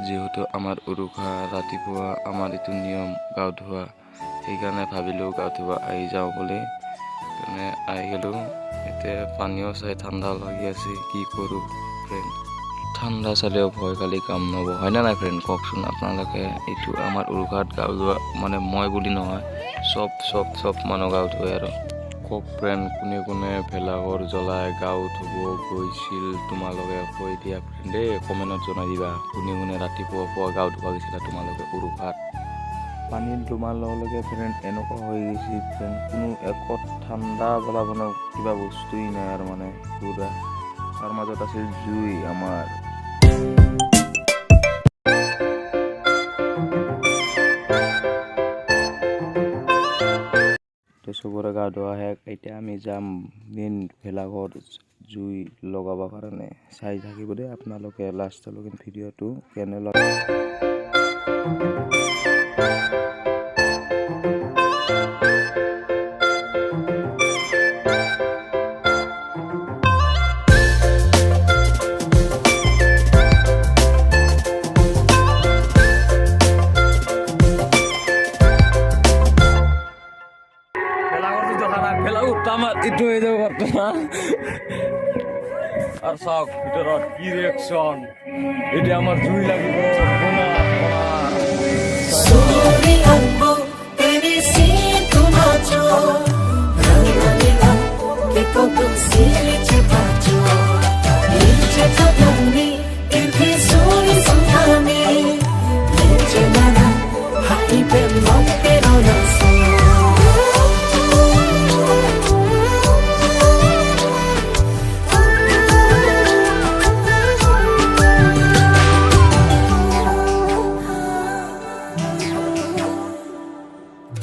যিহেতু আমাৰ উৰুকা ৰাতিপুৱা আমাৰ এইটো নিয়ম গাও ধোৱা, সেইকাৰণে ভাবিলোঁ গাও ধোৱা আহি যাওঁ বুলি সেইকাৰণে আহি গ'লোঁ। এতিয়া পানীও চাই ঠাণ্ডা লাগি আছে, কি কৰোঁ ফ্ৰেণ্ড। ঠাণ্ডা চালেও ভয় খালি কাম নহ'ব, হয়নে নাই ফ্ৰেণ্ড? কওকচোন আপোনালোকে। এইটো আমাৰ উৰুকাত গাও ধোৱা, মানে মই বুলি নহয়, চব মানুহ গাও ধোৱে আৰু। কওক ফ্ৰেণ্ড, কোনে কোনে ভেলাঘৰ জ্বলাই গাও ধুব গৈছিল তোমালোকে কৈ দিয়া ফ্ৰেণ্ড দেই, কমেণ্টত জনাই দিবা। কোনে কোনে ৰাতিপুৱা গাও ধুব গৈছিলা তোমালোকে উৰুকাত। পানীত তোমাৰ লগে ফ্ৰেণ্ড এনেকুৱা হৈ গৈছে ফ্ৰেণ্ড, কোনো একত ঠাণ্ডা পেলাব মানে কিবা বস্তুই নাই আৰু মানে পুৰা। তাৰ মাজত আছিল জুই আমাৰ। চবৰে গা ধোৱা শেষ, এতিয়া আমি যাম মেইন ভেলাঘৰ জুই লগাব কাৰণে। চাই থাকিব দেই আপোনালোকে লাষ্টলৈকে ভিডিঅ'টো কেনে লাগে। আমাৰ একটু হয়ে যাবো আৰ চাওক ভিতৰত কি ৰিয়েকশ্যন। এতিয়া আমাৰ জুই লাগিব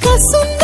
Kasum